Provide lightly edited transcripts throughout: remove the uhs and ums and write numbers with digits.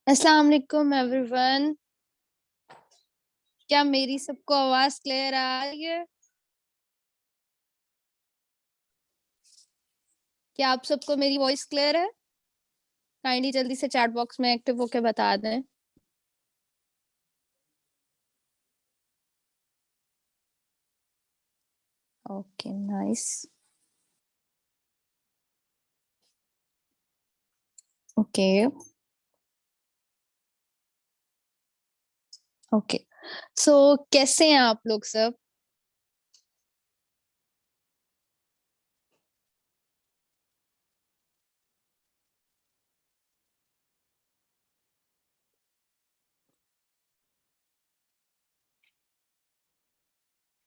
अस्सलाम वालेकुम एवरीवन। क्या मेरी सबको आवाज क्लियर आ रही है? क्या आप सबको मेरी वॉइस क्लियर है? काइंडली जल्दी से चैट बॉक्स में एक्टिव होके बता दें। Okay, nice. ओके। ओके। सो कैसे हैं आप लोग सब?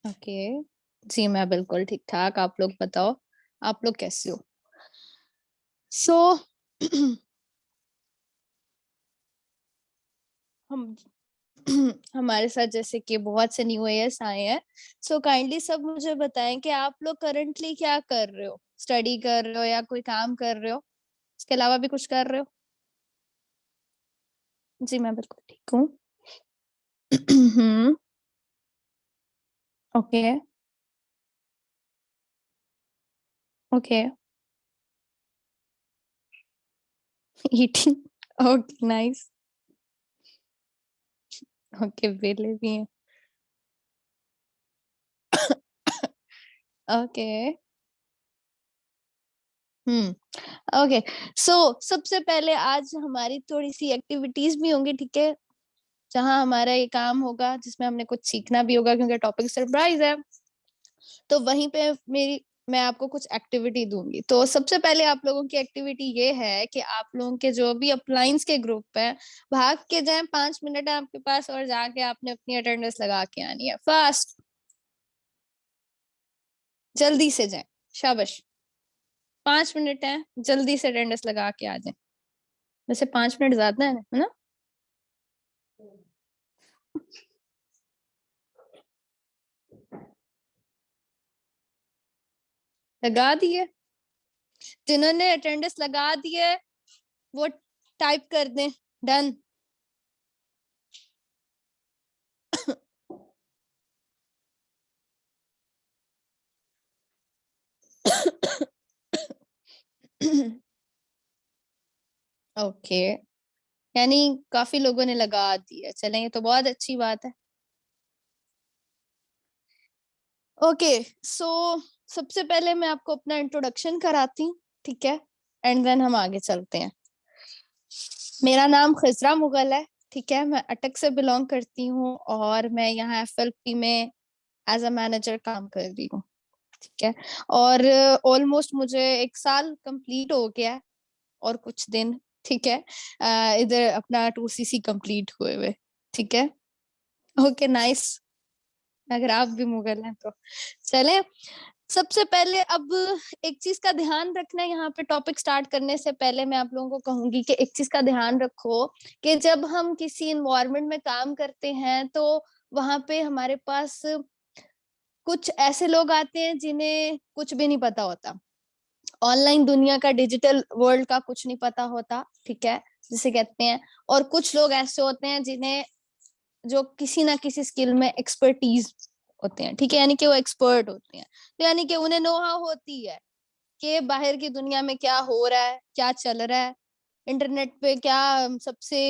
ओके। जी, मैं बिल्कुल ठीक ठाक। आप लोग बताओ, आप लोग कैसे हो? सो हम हमारे साथ जैसे कि बहुत से न्यू ईयर्स आए हैं। सो काइंडली सब मुझे बताएं कि आप लोग करंटली क्या कर रहे हो? स्टडी कर रहे हो या कोई काम कर रहे हो? इसके अलावा भी कुछ कर रहे हो? जी, मैं बिल्कुल ठीक हूँ। Hmm. Okay. Okay. Eating. Okay, nice. Okay, वेले भी हैं। ओके। हम्म। ओके। सो सबसे पहले आज हमारी थोड़ी सी एक्टिविटीज भी होंगी, ठीक है? जहाँ हमारा ये काम होगा, जिसमें हमने कुछ सीखना भी होगा, क्योंकि टॉपिक सरप्राइज है। तो वहीं पे मैं आपको कुछ एक्टिविटी दूंगी। तो सबसे पहले आप लोगों की एक्टिविटी ये है कि आप लोगों के जो भी अपलाइंस के ग्रुप है, भाग के जाएं। 5 मिनट है आपके पास और जाके आपने अपनी अटेंडेंस लगा के आनी है, फास्ट। जल्दी से जाएं। शाबाश। 5 मिनट है, जल्दी से अटेंडेंस लगा के आ जाएं। वैसे 5 मिनट ज्यादा है ना? लगा दिए? जिन्होंने अटेंडेंस लगा दिए वो टाइप कर दें, डन। ओके। यानी काफी लोगों ने लगा दिया, चलें, ये तो बहुत अच्छी बात है। ओके। सो सबसे पहले मैं आपको अपना इंट्रोडक्शन कराती हूँ, ठीक है? एंड देन हम आगे चलते हैं। मेरा नाम खिजरा मुगल है, ठीक है? मैं अटक से बिलोंग करती हूँ और मैं यहाँ एफएलपी में एज अ मैनेजर काम कर रही हूँ, ठीक है? और ऑलमोस्ट मुझे 1 साल कंप्लीट हो गया है और कुछ दिन, ठीक है? इधर अपना 2सीसी कंप्लीट हुए हुए, ठीक है? Okay, nice. अगर आप भी मुगल हैं तो चले। सबसे पहले अब एक चीज का ध्यान रखना है, यहाँ पे टॉपिक स्टार्ट करने से पहले मैं आप लोगों को कहूंगी कि एक चीज का ध्यान रखो कि जब हम किसी इन्वायरमेंट में काम करते हैं तो वहां पे हमारे पास कुछ ऐसे लोग आते हैं जिन्हें कुछ भी नहीं पता होता। ऑनलाइन दुनिया का, डिजिटल वर्ल्ड का कुछ नहीं पता होता, ठीक है? जिसे कहते हैं। और कुछ लोग ऐसे होते हैं जिन्हें, जो किसी ना किसी स्किल में एक्सपर्टीज होते हैं, ठीक है? यानी कि वो एक्सपर्ट होते हैं, तो यानी कि उन्हें नोहा होती है कि बाहर की दुनिया में क्या हो रहा है, क्या चल रहा है, इंटरनेट पे क्या सबसे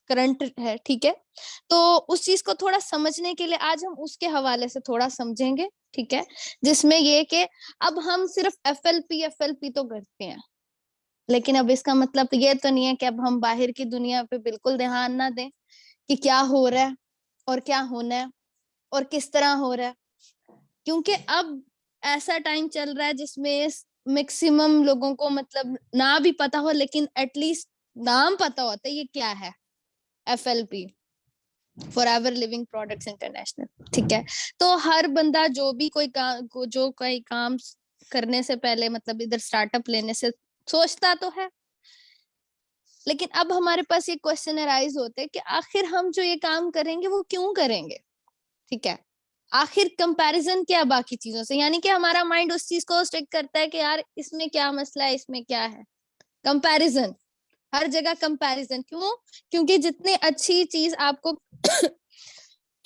करंट है, ठीक है? तो उस चीज को थोड़ा समझने के लिए आज हम उसके हवाले से थोड़ा समझेंगे, ठीक है? जिसमें ये कि अब हम सिर्फ एफएलपी एफएलपी तो करते हैं, लेकिन अब इसका मतलब ये तो नहीं है कि अब हम बाहर की दुनिया पे बिल्कुल ध्यान ना दें कि क्या हो रहा है और क्या होना है और किस तरह हो रहा है। क्योंकि अब ऐसा टाइम चल रहा है जिसमें मैक्सिमम लोगों को मतलब ना भी पता हो, लेकिन एटलीस्ट नाम पता होता है ये क्या है। FLP, for ever living products international, ठीक है? तो हर बंदा जो कोई काम करने से पहले, मतलब इधर स्टार्टअप लेने से सोचता तो है। लेकिन अब हमारे पास ये क्वेश्चन अराइज होते हैं कि आखिर हम जो ये काम करेंगे वो क्यों करेंगे, ठीक है? आखिर कंपैरिजन क्या बाकी चीजों से, यानी कि हमारा माइंड उस चीज को स्टिक करता है कि यार इसमें क्या मसला है, इसमें क्या है। कंपैरिजन। हर जगह कंपैरिजन। क्यों? क्योंकि जितनी अच्छी चीज आपको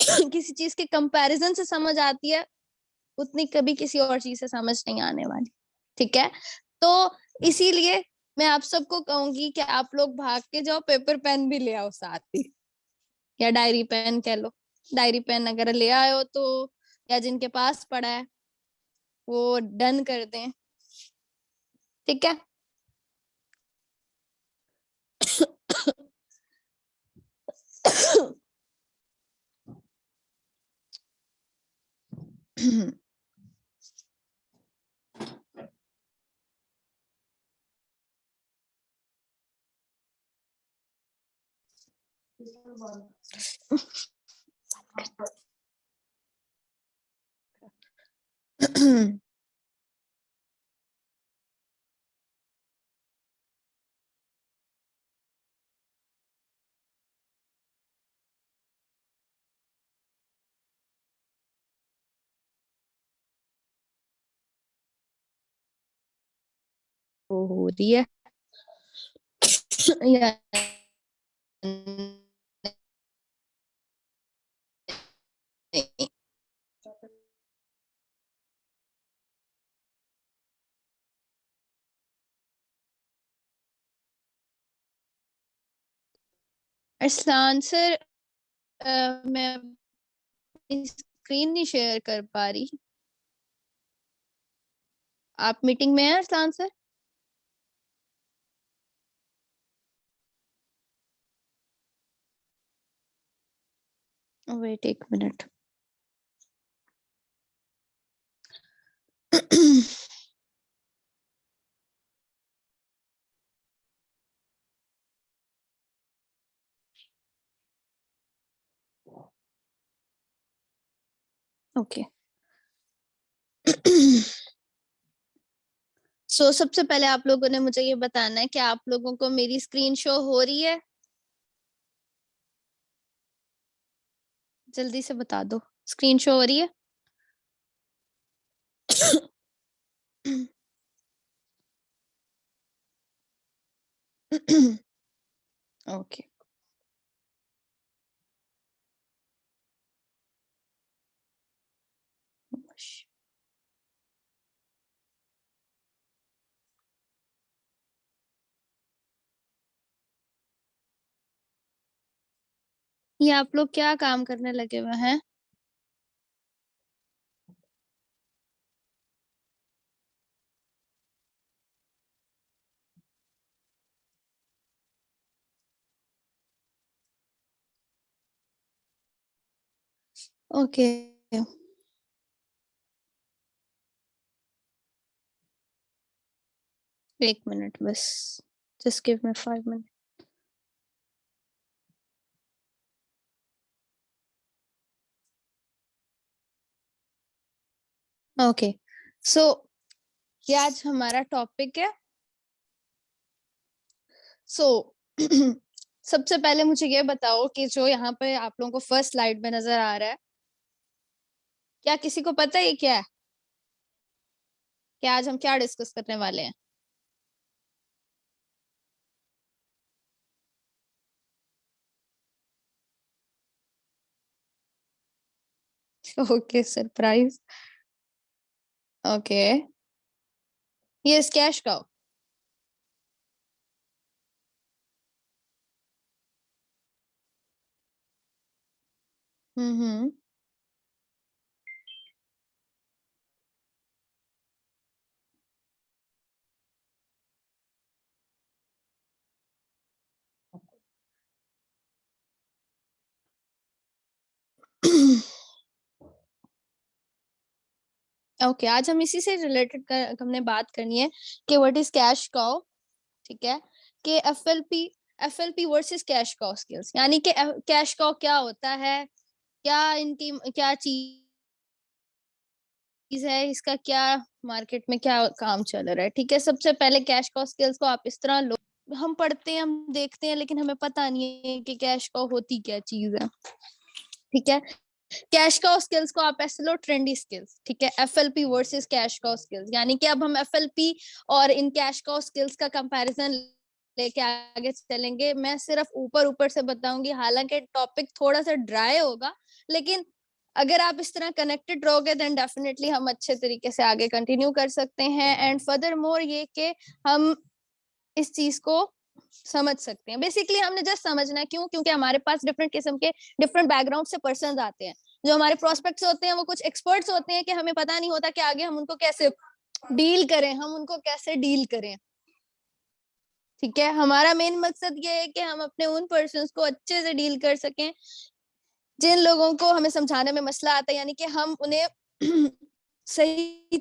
किसी चीज के कंपैरिजन से समझ आती है, उतनी कभी किसी और चीज से समझ नहीं आने वाली। ठीक है, तो इसीलिए मैं आप सबको कहूंगी कि आप लोग भाग के जाओ, पेपर पेन भी ले आओ साथ ही, या डायरी पेन कह लो। डायरी पेन अगर ले आए हो तो, या जिनके पास पड़ा है वो डन कर दें। ठीक है। वो हो रही है या नहीं? इसका आंसर मैं अपनी स्क्रीन नहीं शेयर कर पा रही। आप मीटिंग में हैं इसका आंसर? वेट एक मिनट। ओके। सो सबसे पहले आप लोगों ने मुझे ये बताना है कि आप लोगों को मेरी स्क्रीन शो हो रही है। जल्दी से बता दो, स्क्रीन शो हो रही है? ओके। ये आप लोग क्या काम करने लगे हुए हैं? ओके, एक मिनट बस, just give me 5 minute. Okay, so ये आज हमारा टॉपिक है। सो सबसे पहले मुझे ये बताओ कि जो यहाँ पे आप लोगों को फर्स्ट स्लाइड में नजर आ रहा है, क्या किसी को पता है ये क्या है? कि आज हम क्या डिस्कस करने वाले हैं? Okay, surprise. ओके, ये कैश का। हम्म। ओके, आज हम इसी से रिलेटेड हमने बात करनी है कि व्हाट इज कैश काउ। ठीक है, कि FLP versus cash cow skills, यानी कि कैश काउ क्या होता है, क्या इनकी क्या चीज है, इसका क्या मार्केट में क्या काम चल रहा है। ठीक है, सबसे पहले कैश काउ स्किल्स को आप इस तरह लो, हम पढ़ते हैं, हम देखते हैं, लेकिन हमें पता नहीं है कि कैश काउ होती क्या चीज है। ठीक है, कैश काउ स्किल्स को आप ऐसे लो, ट्रेंडी स्किल्स। ठीक है, FLP versus cash cow skills, यानी कि अब हम एफएलपी और इन कैश काउ स्किल्स का कंपैरिजन लेके आगे चलेंगे। मैं सिर्फ ऊपर ऊपर से बताऊंगी, हालांकि टॉपिक थोड़ा सा ड्राई होगा, लेकिन अगर आप इस तरह कनेक्टेड रहोगे देन डेफिनेटली हम अच्छे तरीके से आगे कंटिन्यू कर सकते हैं। एंड फर्दर मोर ये कि हम इस चीज को समझ सकते हैं। बेसिकली हमने जस्ट समझना है, क्यों? क्योंकि हमारे पास डिफरेंट किस्म के डिफरेंट बैकग्राउंड से पर्सन आते हैं। जो हमारे प्रोस्पेक्ट्स होते हैं वो कुछ एक्सपर्ट्स होते हैं कि हमें पता नहीं होता कि आगे हम उनको कैसे डील करें, हम उनको कैसे डील करें। ठीक है, हमारा मेन मकसद ये है कि हम अपने उन पर्सन्स को अच्छे से डील कर सकें जिन लोगों को हमें समझाने में मसला आता है, यानी कि हम उन्हें सही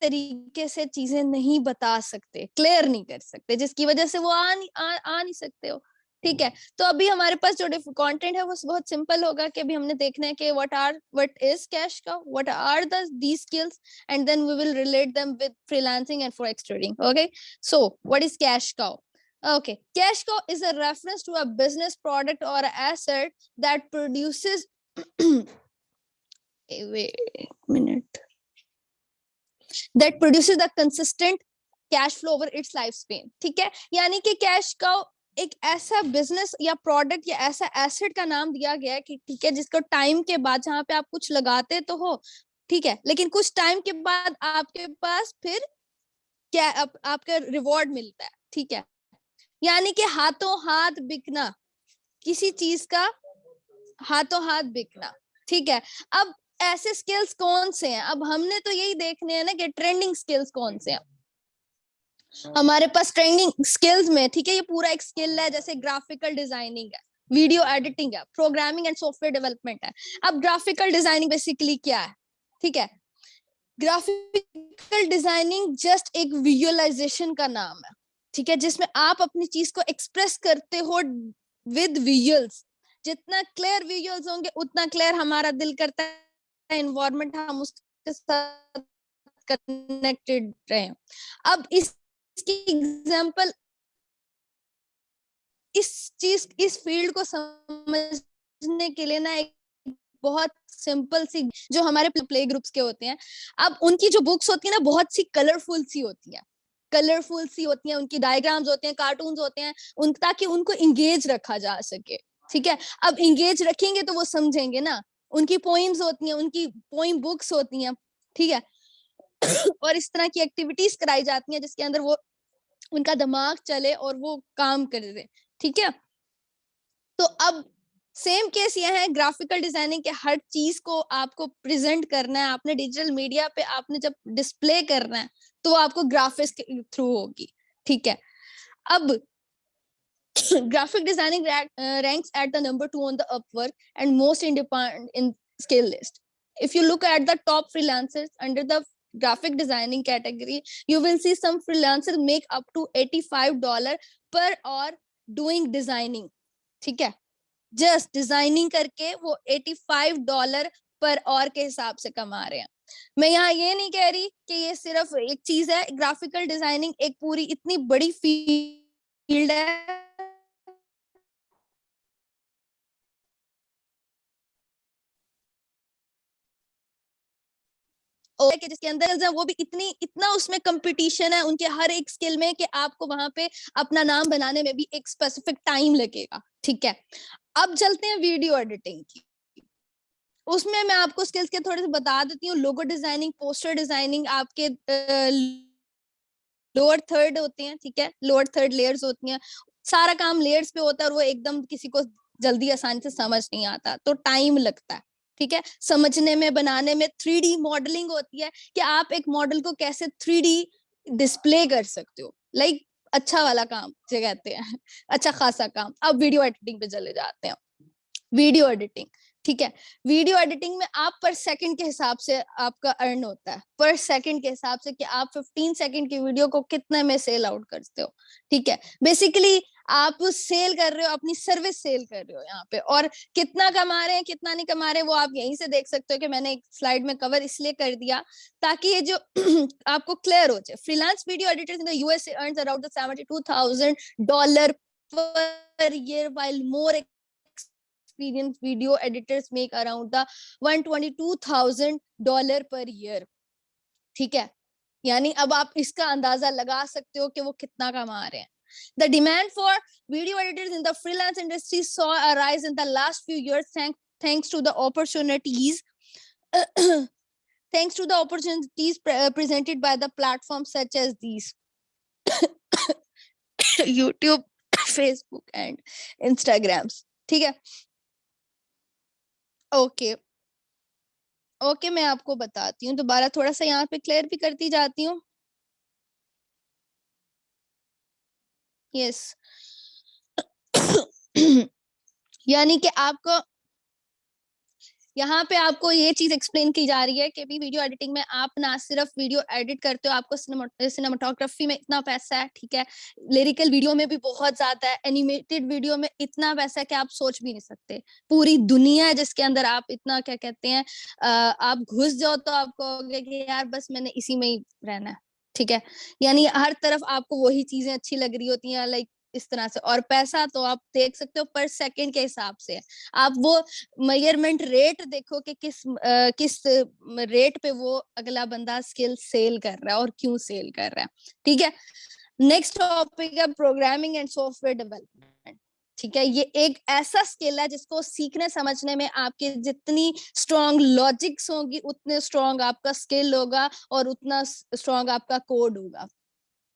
तरीके से चीजें नहीं बता सकते, क्लियर नहीं कर सकते, जिसकी वजह से वो आ नहीं सकते हो। ठीक है, तो अभी हमारे पास जो कंटेंट है वो बहुत सिंपल होगा कि अभी हमने देखना है कि what is cash cow, what are these skills, and then we will relate them with freelancing and forex trading. Okay, so what is cash cow? Okay, cash cow is a reference to a business product or asset that produces wait a minute, that produces a consistent cash flow over its lifespan। ठीक है, यानी कि cash cow एक ऐसा business या product या ऐसा asset का नाम दिया गया है कि ठीक है, जिसको टाइम के बाद, जहां पे आप कुछ लगाते तो हो, ठीक है, लेकिन कुछ टाइम के बाद आपके पास फिर क्या आपका रिवॉर्ड मिलता है। ठीक है, यानी कि हाथों हाथ बिकना, किसी चीज का हाथों हाथ बिकना। ठीक है, अब ऐसे स्किल्स कौन से हैं? अब हमने तो यही देखने हैं ना कि ट्रेंडिंग स्किल्स कौन से हैं हमारे पास ट्रेंडिंग स्किल्स में। ठीक है, ये पूरा एक स्किल है, जैसे ग्राफिकल डिजाइनिंग है, वीडियो एडिटिंग है, प्रोग्रामिंग एंड सॉफ्टवेयर डेवलपमेंट है। अब ग्राफिकल डिजाइनिंग बेसिकली क्या है? ठीक है, ग्राफिकल डिजाइनिंग जस्ट एक विजुअलाइजेशन का नाम है। ठीक है, जिसमें आप अपनी चीज को एक्सप्रेस करते हो विद विजुअल्स। जितना क्लियर विजुअल्स होंगे उतना क्लियर हमारा दिल करता है एनवायरनमेंट हम उसके साथ कनेक्टेड रहे। अब इसकी एग्जांपल, इस फील्ड को समझने के लिए ना एक बहुत सिंपल सी, जो हमारे प्ले ग्रुप्स के होते हैं, अब उनकी जो बुक्स होती है ना बहुत सी कलरफुल सी होती हैं, उनकी डायग्राम्स होते हैं, कार्टून्स होते हैं, ताकि उनको इंगेज रखा जा सके। ठीक है, अब इंगेज रखेंगे तो वो समझेंगे ना। उनकी पोइम्स होती हैं, उनकी पोइम बुक्स होती हैं। ठीक है, और इस तरह की एक्टिविटीज कराई जाती हैं जिसके अंदर वो उनका दिमाग चले और वो काम करे। ठीक है, तो अब सेम केस ये है ग्राफिकल डिजाइनिंग के, हर चीज को आपको प्रेजेंट करना है, आपने डिजिटल मीडिया पे आपने जब डिस्प्ले करना है तो आपको ग्राफिक्स के थ्रू होगी। ठीक है, अब graphic designing ranks at the number 2 on the Upwork and most independent in skill list. If you look at the top freelancers under the graphic designing category, you will see some freelancers make up to $85 per hour doing designing। ठीक है, just designing करके वो $85 per hour के हिसाब से कमा रहे हैं। मैं यहाँ ये नहीं कह रही कि ये सिर्फ एक चीज है, ग्राफिकल डिजाइनिंग एक पूरी इतनी बड़ी फील्ड है। और कि जिसके अंदर वो भी इतना उसमें कंपटीशन है उनके हर एक स्किल में कि आपको वहां पे अपना नाम बनाने में भी एक स्पेसिफिक टाइम लगेगा। ठीक है, अब चलते हैं वीडियो एडिटिंग की। उसमें मैं आपको स्किल्स के थोड़े से बता देती हूँ। लोगो डिजाइनिंग, पोस्टर डिजाइनिंग, आपके लोअर थर्ड होते हैं। ठीक है, लोअर थर्ड लेयर्स होती हैं, सारा काम लेयर्स पे होता है और वो एकदम किसी को जल्दी आसानी से समझ नहीं आता, तो टाइम लगता है। ठीक है, समझने में, बनाने में। 3D मॉडलिंग होती है कि आप एक मॉडल को कैसे 3D डिस्प्ले कर सकते हो, लाइक अच्छा वाला काम जो कहते हैं, अच्छा खासा काम। अब वीडियो एडिटिंग पे चले जाते हैं। वीडियो एडिटिंग, ठीक है, वीडियो एडिटिंग में आप पर सेकंड के हिसाब से आपका अर्न होता है, पर सेकंड के हिसाब से कि आप 15 सेकंड की वीडियो को कितने में सेल आउट करते हो। ठीक है, बेसिकली आप सेल कर रहे हो, अपनी सर्विस सेल कर रहे हो यहाँ पे, और कितना कमा रहे हैं कितना नहीं कमा रहे हैं वो आप यहीं से देख सकते हो कि मैंने एक स्लाइड में कवर इसलिए कर दिया ताकि ये जो आपको क्लियर हो जाए। Freelance video editors in the USA earns around $72,000 per year, while more experienced video editors make around the $122,000 per year। ठीक है, यानी अब आप इसका अंदाजा लगा सकते हो कि वो कितना कमा रहे हैं। The demand for video editors in the freelance industry saw a rise in the last few years thanks to the opportunities presented by the platforms such as these YouTube, Facebook and Instagrams. ठीक है, okay okay, मैं आपको बताती हूँ दोबारा, थोड़ा सा यहाँ पे क्लियर भी करती जाती हूँ। यस यानी कि आपको यहाँ पे आपको ये चीज एक्सप्लेन की जा रही है कि भी वीडियो एडिटिंग में आप ना सिर्फ वीडियो एडिट करते हो, आपको सिनेमाटोग्राफी में इतना पैसा है, ठीक है, लिरिकल वीडियो में भी बहुत ज्यादा है, एनिमेटेड वीडियो में इतना पैसा है कि आप सोच भी नहीं सकते। पूरी दुनिया है जिसके अंदर आप इतना क्या कहते हैं, आप घुस जाओ तो आप कहोगे कि यार बस मैंने इसी में ही रहना है, ठीक है। यानी हर तरफ आपको वही चीजें अच्छी लग रही होती हैं, लाइक इस तरह से। और पैसा तो आप देख सकते हो पर सेकंड के हिसाब से, आप वो मेजरमेंट रेट देखो कि किस रेट पे वो अगला बंदा स्किल सेल कर रहा है और क्यों सेल कर रहा है, ठीक है। नेक्स्ट टॉपिक है प्रोग्रामिंग एंड सॉफ्टवेयर डेवलपमेंट, ठीक है। ये एक ऐसा स्किल है जिसको सीखने समझने में आपके जितनी स्ट्रॉन्ग लॉजिक्स होगी उतने स्ट्रॉन्ग आपका स्किल होगा और उतना स्ट्रॉन्ग आपका कोड होगा।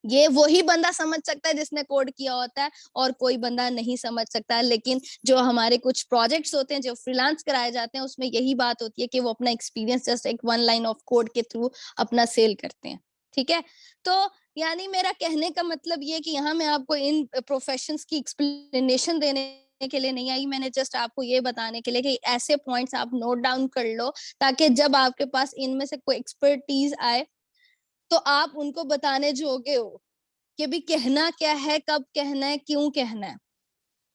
ये वही बंदा समझ सकता है जिसने कोड किया होता है और कोई बंदा नहीं समझ सकता है। लेकिन जो हमारे कुछ प्रोजेक्ट्स होते हैं जो फ्रीलांस कराए जाते हैं उसमें यही बात होती है कि वो अपना एक्सपीरियंस जस्ट एक 1 लाइन ऑफ कोड के थ्रू अपना सेल करते हैं, ठीक है। तो यानी मेरा कहने का मतलब ये कि यहाँ मैं आपको इन प्रोफेशंस की एक्सप्लेनेशन देने के लिए नहीं आई, मैंने जस्ट आपको ये बताने के लिए कि ऐसे पॉइंट्स आप नोट डाउन कर लो ताकि जब आपके पास इनमें से कोई एक्सपर्टीज आए तो आप उनको बताने जोगे हो कि भी कहना क्या है, कब कहना है, क्यों कहना है,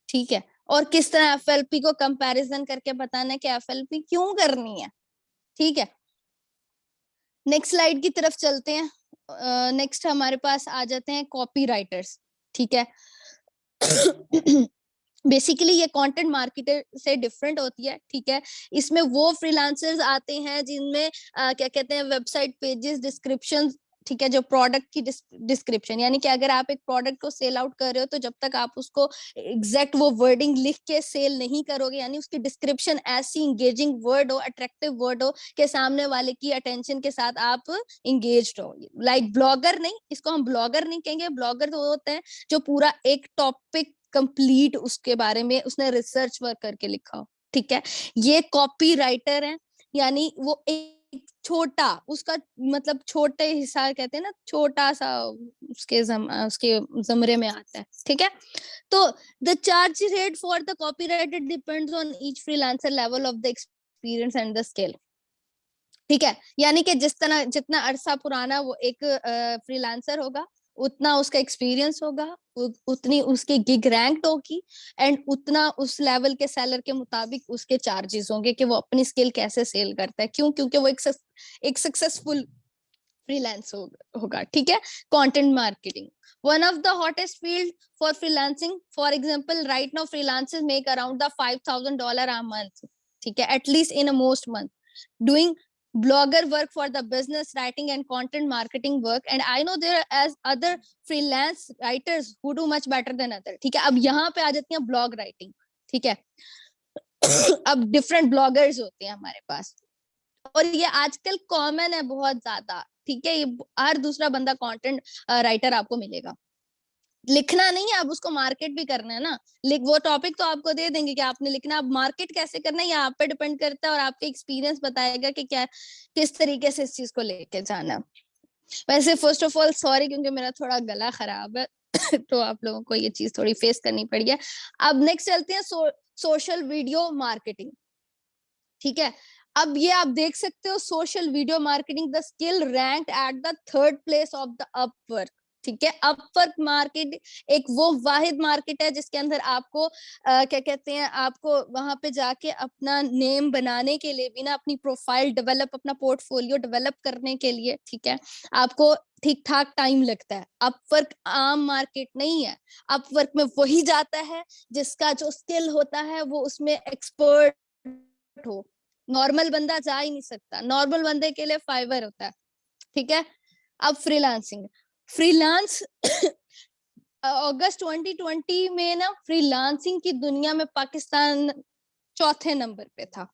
ठीक है। और किस तरह एफएलपी को कंपैरिजन करके बताना है कि एफएलपी क्यों करनी है, ठीक है। नेक्स्ट स्लाइड की तरफ चलते हैं। नेक्स्ट हमारे पास आ जाते हैं कॉपी राइटर्स, ठीक है। बेसिकली ये कंटेंट मार्केटर से डिफरेंट होती है, ठीक है। इसमें वो फ्रीलांसर्स आते हैं जिनमें क्या कहते हैं वेबसाइट पेजेस, डिस्क्रिप्शन, ठीक है, जो प्रोडक्ट की डिस्क्रिप्शन, यानी कि अगर आप एक प्रोडक्ट को सेल आउट कर रहे हो तो जब तक आप उसको एग्जैक्ट वो वर्डिंग लिख के सेल नहीं करोगे, यानी उसकी डिस्क्रिप्शन ऐसी इंगेजिंग वर्ड हो, अट्रैक्टिव वर्ड हो कि सामने वाले की अटेंशन के साथ आप इंगेज्ड हो। लाइक ब्लॉगर नहीं, इसको हम ब्लॉगर नहीं कहेंगे, ब्लॉगर तो होते हैं जो पूरा एक टॉपिक कंप्लीट उसके बारे में उसने रिसर्च वर्क करके लिखा हो, ठीक है। ये कॉपी राइटर है, यानी वो एक छोटा उसका मतलब छोटे हिस्सा कहते हैं ना, छोटा सा उसके जमरे में आता है, ठीक है। तो the charge rate for the copywriter depends on each freelancer level of the experience and the skill, ठीक है। यानी कि जिस तरह जितना अरसा पुराना वो एक फ्रीलांसर होगा उतना उसका एक्सपीरियंस होगा, उतनी उसकी गिग रैंक होगी एंड उतना उस लेवल के सेलर के मुताबिक उसके चार्जेस होंगे कि वो अपनी स्किल कैसे सेल करता है। क्यों? क्योंकि वो एक सक्सेसफुल फ्रीलांस होगा, ठीक है। Content marketing one of the hottest field for freelancing, for example right now freelancers make around the $5,000 a month, ठीक है, at least in a most month doing blogger work for the business writing and content marketing work, and I know there are as other freelance writers who do much better than other, ठीक है। अब यहाँ पे आ जाती है blog writing, ठीक है। अब डिफरेंट ब्लॉगर्स होते हैं हमारे पास और ये आजकल कॉमन है बहुत ज्यादा, ठीक है। ये हर दूसरा बंदा कंटेंट राइटर आपको मिलेगा। लिखना नहीं है, आप उसको मार्केट भी करना है ना। वो टॉपिक तो आपको दे देंगे कि आपने लिखना, अब मार्केट कैसे करना है ये आप पे डिपेंड करता है और आपके एक्सपीरियंस बताएगा कि क्या किस तरीके से इस चीज को लेके जाना है। वैसे फर्स्ट ऑफ ऑल सॉरी क्योंकि मेरा थोड़ा गला खराब है तो आप लोगों को ये चीज थोड़ी फेस करनी पड़ी है। अब नेक्स्ट चलते हैं सोशल वीडियो मार्केटिंग, ठीक है। अब ये आप देख सकते हो social video marketing the skill ranked at the 3rd place of the Upwork, ठीक है। अपवर्क मार्केट एक वो वाहिद मार्केट है जिसके अंदर आपको क्या कहते हैं, आपको वहां पे जाके अपना नेम बनाने के लिए भी ना, अपनी प्रोफाइल डेवलप, अपना पोर्टफोलियो डेवलप करने के लिए, ठीक है, आपको ठीक ठाक टाइम लगता है। अपवर्क आम मार्केट नहीं है। अपवर्क में वही जाता है जिसका जो स्किल होता है वो उसमें एक्सपर्ट हो। नॉर्मल बंदा जा ही नहीं सकता, नॉर्मल बंदे के लिए फाइवर होता है, ठीक है। अब फ्रीलांसिंग, फ्रीलांस अगस्त 2020 में ना फ्रीलांसिंग की दुनिया में पाकिस्तान चौथे नंबर पे था,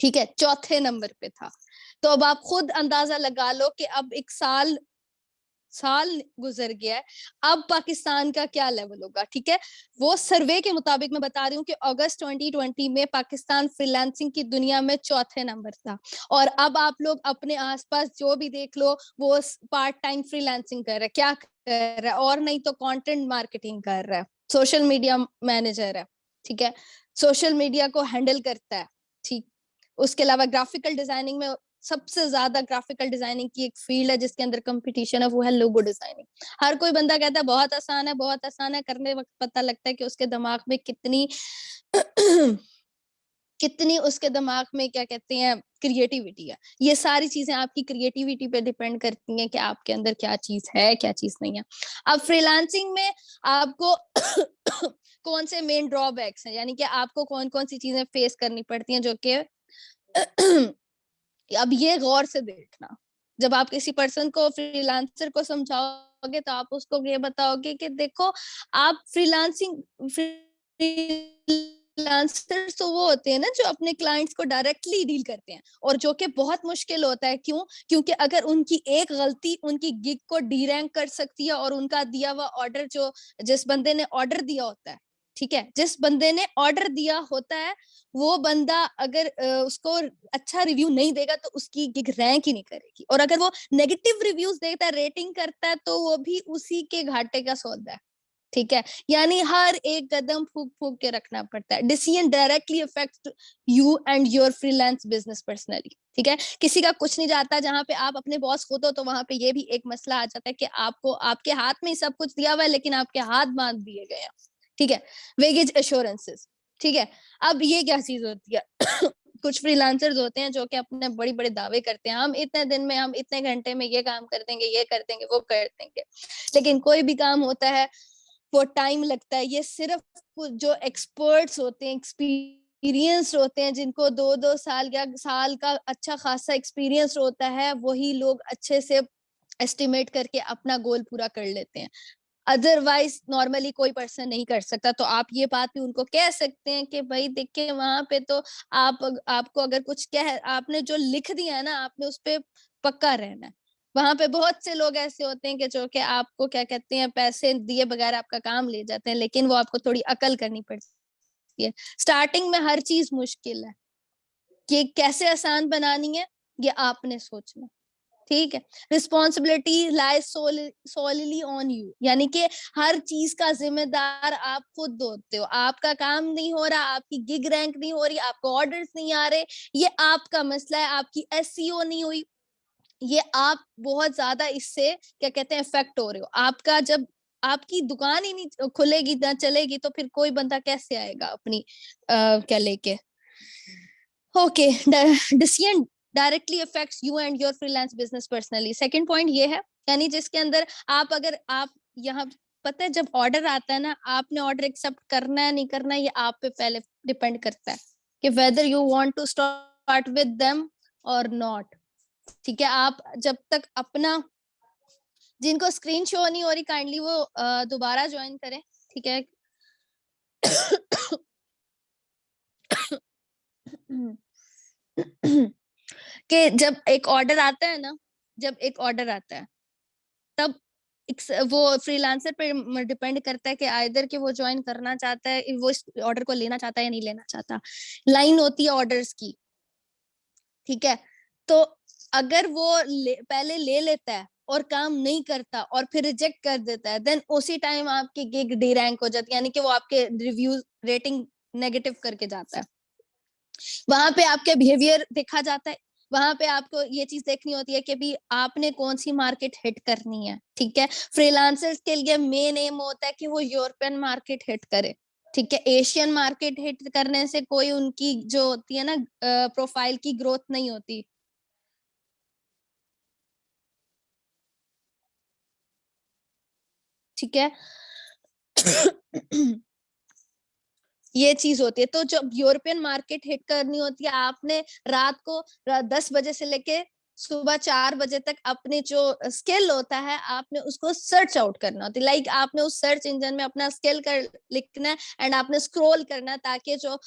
ठीक है, चौथे नंबर पे था। तो अब आप खुद अंदाजा लगा लो कि अब एक साल गुजर गया है, अब पाकिस्तान का क्या लेवल होगा, ठीक है। वो सर्वे के मुताबिक मैं बता रही हूँ कि अगस्त 2020 में पाकिस्तान फ्रीलांसिंग की दुनिया में चौथे नंबर था। और अब आप लोग अपने आसपास जो भी देख लो, वो पार्ट टाइम फ्रीलांसिंग कर रहा है, क्या कर रहा है, और नहीं तो कंटेंट मार्केटिंग कर रहा है, सोशल मीडिया मैनेजर है, ठीक है, सोशल मीडिया को हैंडल करता है, ठीक। उसके अलावा ग्राफिकल डिजाइनिंग में सबसे ज्यादा ग्राफिकल डिजाइनिंग की एक फील्ड है जिसके अंदर कंपटीशन है, वो है लोगो डिजाइनिंग। हर कोई बंदा कहता है बहुत आसान है, बहुत आसान है, करने वक्त पता लगता है कि उसके दिमाग में कितनी कितनी उसके दिमाग में क्या कहते हैं क्रिएटिविटी है। ये सारी चीजें आपकी क्रिएटिविटी पे डिपेंड करती हैं कि आपके अंदर क्या चीज है, क्या चीज नहीं है। अब फ्रीलांसिंग में आपको कौन से मेन ड्रॉबैक्स हैं, यानी कि आपको कौन कौन सी चीजें फेस करनी पड़ती हैं, जो कि अब ये गौर से देखना, जब आप किसी पर्सन को फ्रीलांसर को समझाओगे तो आप उसको ये बताओगे कि देखो, आप फ्रीलांसर तो वो होते हैं ना जो अपने क्लाइंट्स को डायरेक्टली डील करते हैं, और जो कि बहुत मुश्किल होता है। क्यों? क्योंकि अगर उनकी एक गलती उनकी गिग को डी रैंक कर सकती है, और उनका दिया हुआ ऑर्डर, जो जिस बंदे ने ऑर्डर दिया होता है, ठीक है, जिस बंदे ने ऑर्डर दिया होता है, वो बंदा अगर उसको अच्छा रिव्यू नहीं देगा तो उसकी गिग रैंक ही नहीं करेगी। और अगर वो नेगेटिव रिव्यूज देता है, रेटिंग करता है, तो वो भी उसी के घाटे का सौदा है, ठीक है। यानी हर एक कदम फूक फूक के रखना पड़ता है। Decision directly affect you and your freelance business personally, ठीक है। किसी का कुछ नहीं जाता, जहां पे आप अपने बॉस खुद हो, तो वहां पे ये भी एक मसला आ जाता है कि आपको आपके हाथ में ही सब कुछ दिया हुआ है, लेकिन आपके हाथ बांध दिए गए हैं, ठीक है, वेगेज एश्योरेंसेस, ठीक है। अब ये क्या चीज होती है? कुछ फ्रीलांसर्स होते हैं जो कि अपने बड़ी बड़े दावे करते हैं, हम इतने दिन में, हम इतने घंटे में ये काम कर देंगे, ये कर देंगे, वो कर देंगे, लेकिन कोई भी काम होता है वो टाइम लगता है। ये सिर्फ जो एक्सपर्ट्स होते हैं, एक्सपीरियंस होते हैं, जिनको 2-2 साल या साल का अच्छा खासा एक्सपीरियंस होता है, वही लोग अच्छे से एस्टिमेट करके अपना गोल पूरा कर लेते हैं। अदरवाइज नॉर्मली कोई पर्सन नहीं कर सकता। तो आप ये बात भी उनको कह सकते हैं कि भाई देखिए, वहां पे तो आप आपको अगर कुछ कह आपने जो लिख दिया है ना, आपने उस पर पक्का रहना है। वहां पे बहुत से लोग ऐसे होते हैं कि जो कि आपको क्या कहते हैं, पैसे दिए बगैर आपका काम ले जाते हैं, लेकिन वो आपको थोड़ी अकल करनी पड़ती है। स्टार्टिंग में हर चीज मुश्किल है, कि कैसे आसान बनानी है ये आपने सोचना, ठीक है। Responsibility lies solely on you, यानी कि हर चीज का जिम्मेदार आप खुद होते हो। आपका काम नहीं हो रहा, आपकी गिग रैंक नहीं हो रही, आपको ऑर्डर्स नहीं आ रहे, ये आपका मसला है। आपकी एसईओ नहीं हुई, ये आप बहुत ज्यादा इससे क्या कहते हैं इफेक्ट हो रहे हो। आपका जब आपकी दुकान ही नहीं खुलेगी ना चलेगी, तो फिर कोई बंदा कैसे आएगा अपनी क्या लेके। Okay, decision directly affects you and your freelance business personally. Second point ये है, यानी जिसके अंदर आप अगर आप यहाँ, पता है जब ऑर्डर आता है ना, आपने ऑर्डर एक्सेप्ट करना है नहीं करना है, ये आप पे पहले डिपेंड करता है कि whether you want to start with them और नॉट, ठीक है। आप जब तक अपना, जिनको स्क्रीन शो नहीं हो रही, काइंडली वो दोबारा ज्वाइन करें, ठीक है। कि जब एक ऑर्डर आता है ना, जब एक ऑर्डर आता है, तब वो फ्रीलांसर पे डिपेंड करता है कि आइदर कि वो ज्वाइन करना चाहता है, वो इस ऑर्डर को लेना चाहता है या नहीं लेना चाहता। लाइन होती है ऑर्डर्स की, ठीक है। तो अगर वो पहले ले लेता है और काम नहीं करता और फिर रिजेक्ट कर देता है, देन उसी टाइम आपकी गिग डी रैंक हो जाती है, यानी कि वो आपके रिव्यूज रेटिंग नेगेटिव करके जाता है। वहां पे आपके बिहेवियर देखा जाता है। वहां पे आपको ये चीज देखनी होती है कि भी आपने कौन सी मार्केट हिट करनी है, ठीक है। फ्रीलांसर्स के लिए मेन एम होता है कि वो यूरोपियन मार्केट हिट करे, ठीक है। एशियन मार्केट हिट करने से कोई उनकी जो होती है ना प्रोफाइल की ग्रोथ नहीं होती, ठीक है। ये चीज होती है। तो जब यूरोपियन मार्केट हिट करनी होती है, आपने रात को 10 बजे से लेके सुबह 4 बजे तक अपने जो स्किल होता है आपने उसको सर्च आउट करना होता है। लाइक आपने उस सर्च इंजन में अपना स्किल कर लिखना है एंड आपने स्क्रॉल करना है, ताकि जो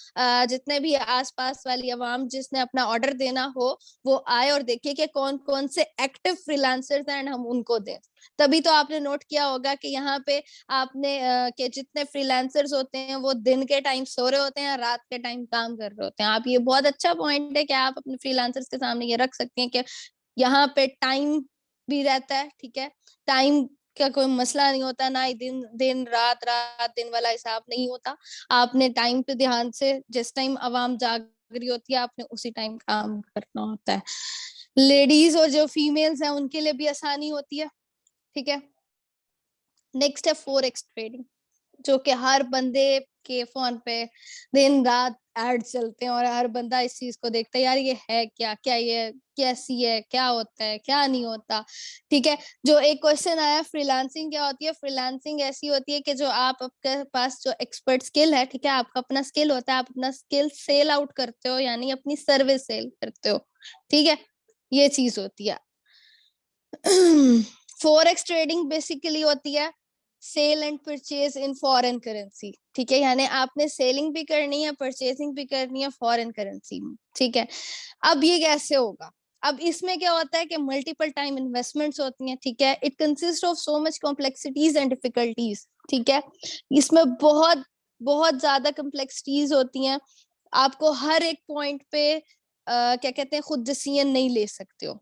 जितने भी आसपास वाली आवाम जिसने अपना ऑर्डर देना हो वो आए और देखे कि कौन कौन से एक्टिव फ्रीलांसर्स हैं एंड हम उनको दें। तभी तो आपने नोट किया होगा कि यहाँ पे आपने के जितने फ्रीलांसर्स होते हैं वो दिन के टाइम सो रहे होते हैं, रात के टाइम काम कर रहे होते हैं। आप ये बहुत अच्छा पॉइंट है कि आप अपने फ्रीलांसर्स के सामने ये रख सकती हैं कि यहाँ पे टाइम भी रहता है, ठीक है, टाइम का कोई मसला नहीं होता, ना ही दिन दिन रात रात दिन वाला हिसाब नहीं होता। आपने टाइम पे ध्यान से, जिस टाइम आवाम जाग रही होती है आपने उसी टाइम काम करना होता है। लेडीज और जो फीमेल्स हैं उनके लिए भी आसानी होती है, ठीक है। नेक्स्ट है फॉरेक्स ट्रेडिंग, जो कि हर बंदे के फोन पे दिन रात एड चलते हैं और हर बंदा इस चीज को देखता है, यार ये है क्या, क्या ये कैसी है, क्या होता है, क्या नहीं होता, ठीक है। जो एक क्वेश्चन आया फ्रीलांसिंग क्या होती है, फ्रीलांसिंग ऐसी होती है कि जो आप आपके पास जो एक्सपर्ट स्किल है, ठीक है, आपका अपना स्किल होता है, आप अपना स्किल सेल आउट करते हो, यानी अपनी सर्विस सेल करते हो, ठीक है, ये चीज होती है। फॉरेक्स ट्रेडिंग बेसिकली होती है sale and purchase in foreign currency, ठीक है, यानी आपने सेलिंग भी करनी है, परचेसिंग भी करनी है फॉरेन करेंसी में, ठीक है। अब ये कैसे होगा, अब इसमें क्या होता है कि मल्टीपल टाइम इन्वेस्टमेंट्स होती हैं, ठीक है, it consist of so much complexities and difficulties, ठीक है, इसमें बहुत बहुत ज्यादा कम्प्लेक्सिटीज होती हैं। आपको हर एक पॉइंट पे क्या कहते हैं खुद डिसीजन नहीं ले सकते हो,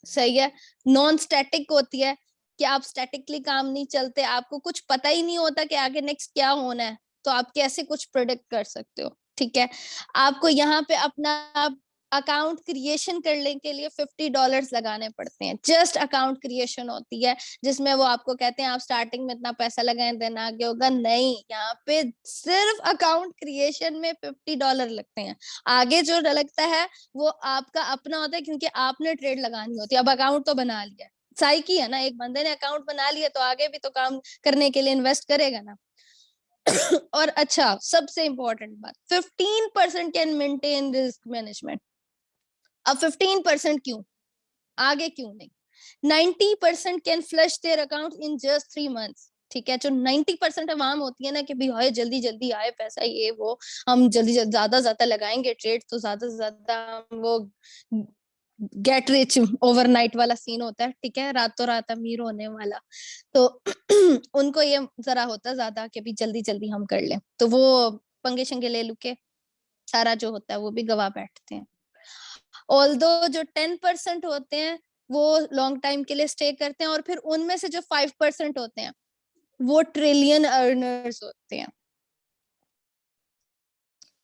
सही है। नॉन स्टैटिक होती है कि आप स्टैटिकली काम नहीं चलते, आपको कुछ पता ही नहीं होता कि आगे नेक्स्ट क्या होना है, तो आप कैसे कुछ प्रोडिक्ट कर सकते हो, ठीक है। आपको यहाँ पे अपना अकाउंट क्रिएशन करने के लिए $50 लगाने पड़ते हैं, जस्ट अकाउंट क्रिएशन होती है, जिसमें वो आपको कहते हैं आप स्टार्टिंग में इतना पैसा लगाएं देन आगे होगा, नहीं, यहाँ पे सिर्फ अकाउंट क्रिएशन में $50 लगते हैं। आगे जो लगता है वो आपका अपना होता है, क्योंकि आपने ट्रेड लगानी होती है। अब अकाउंट तो बना लिया, साइकी है ना, एक बंदे ने अकाउंट बना लिया तो आगे भी तो काम करने के लिए इन्वेस्ट करेगा ना। और अच्छा, सबसे इंपॉर्टेंट बात, 15% कैन मेंटेन रिस्क मैनेजमेंट। अब 15% क्यों, आगे क्यों नहीं, 90% can flush their account in just 3 months, ठीक है। जो 90% अवाम होती है ना कि भाई हाय जल्दी जल्दी आए पैसा, ये वो, हम जल्दी ज्यादा ज्यादा लगाएंगे ट्रेड तो ज्यादा से ज्यादा वो गेट रिच ओवरनाइट वाला सीन होता है, ठीक है, रातों रात अमीर होने वाला, तो उनको ये जरा होता है ज्यादा कि भी जल्दी जल्दी हम कर लें, तो वो पंगे शंगे ले लुके सारा जो होता है वो भी गवा बैठते हैं। ऑल्दो जो 10% होते हैं वो लॉन्ग टाइम के लिए स्टे करते हैं, और फिर उनमें से जो 5% होते हैं वो ट्रिलियन अर्नर्स होते हैं,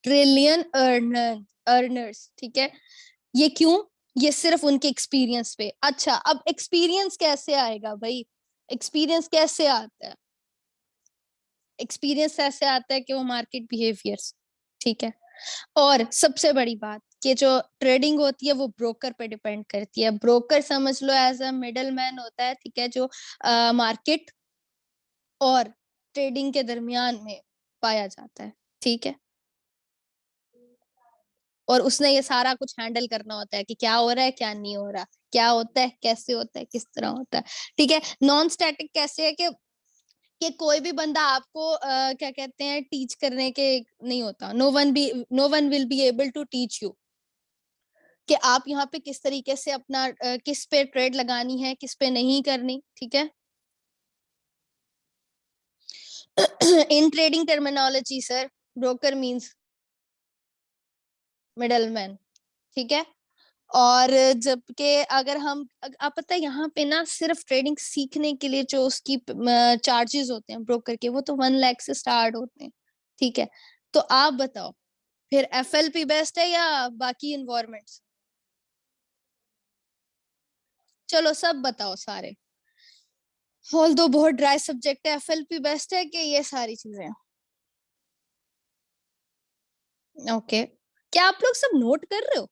ट्रिलियन अर्नर्स, ठीक है। ये क्यों, ये सिर्फ उनके एक्सपीरियंस पे। अच्छा, अब एक्सपीरियंस कैसे आएगा भाई, एक्सपीरियंस कैसे आता है, एक्सपीरियंस ऐसे आता है कि वो मार्केट बिहेवियर्स, ठीक है। और सबसे बड़ी बात कि जो ट्रेडिंग होती है वो ब्रोकर पे डिपेंड करती है, ब्रोकर समझ लो एज अ मिडल मैन होता है, ठीक है, जो मार्केट और ट्रेडिंग के दरमियान में पाया जाता है, ठीक है। और उसने ये सारा कुछ हैंडल करना होता है कि क्या हो रहा है क्या नहीं हो रहा, क्या होता है कैसे होता है किस तरह होता है, ठीक है। नॉन स्टैटिक कैसे है कि कोई भी बंदा आपको क्या कहते हैं टीच करने के नहीं होता, no one will be able to teach you कि आप यहाँ पे किस तरीके से अपना किस पे ट्रेड लगानी है किस पे नहीं करनी, ठीक है। In trading terminology sir, broker means middleman, ठीक है। और जबकि अगर हम आप पता है यहाँ पे ना सिर्फ ट्रेडिंग सीखने के लिए जो उसकी चार्जेस होते हैं ब्रोकर के वो तो 1 लाख से स्टार्ट होते हैं, ठीक है। तो आप बताओ फिर एफएलपी बेस्ट है या बाकी इन्वायरमेंट्स, चलो सब बताओ सारे, ऑल दो बहुत ड्राई सब्जेक्ट है, एफएलपी बेस्ट है कि ये सारी चीजें, ओके। क्या आप लोग सब नोट कर रहे हो,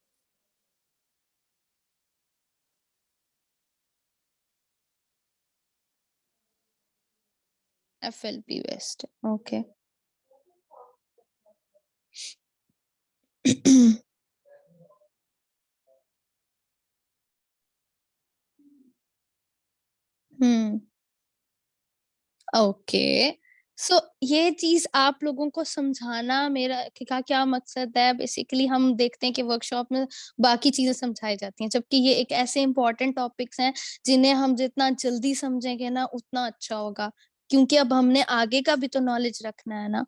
एफएलपी बेस्ट, ओके। हम्म। ओके, सो ये चीज आप लोगों को समझाना मेरा का क्या मकसद है? बेसिकली हम देखते हैं कि वर्कशॉप में बाकी चीजें समझाई जाती हैं, जबकि ये एक ऐसे इंपॉर्टेंट टॉपिक्स हैं जिन्हें हम जितना जल्दी समझेंगे ना उतना अच्छा होगा, क्योंकि अब हमने आगे का भी तो नॉलेज रखना है ना।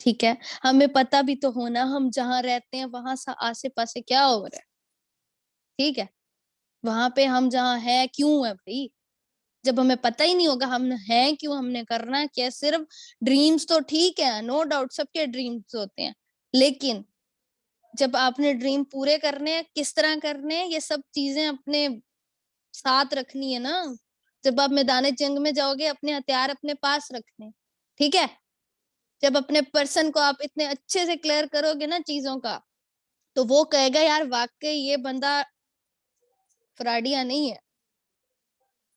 ठीक है, हमें पता भी तो होना हम जहाँ रहते हैं वहां आसे पासे क्या हो रहा है। ठीक है, वहां पे हम जहाँ है क्यों है भाई? जब हमें पता ही नहीं होगा हम हैं क्यों, हमने करना है क्या, सिर्फ ड्रीम्स तो ठीक है, नो डाउट सबके ड्रीम्स होते हैं, लेकिन जब आपने ड्रीम पूरे करने हैं, किस तरह करने हैं, ये सब चीजें अपने साथ रखनी है ना। जब आप मैदान जंग में जाओगे अपने हथियार अपने पास रखने, ठीक है। जब अपने पर्सन को आप इतने अच्छे से क्लियर करोगे ना चीजों का, तो वो कहेगा यार वाकई ये बंदा फ्रॉडिया नहीं है।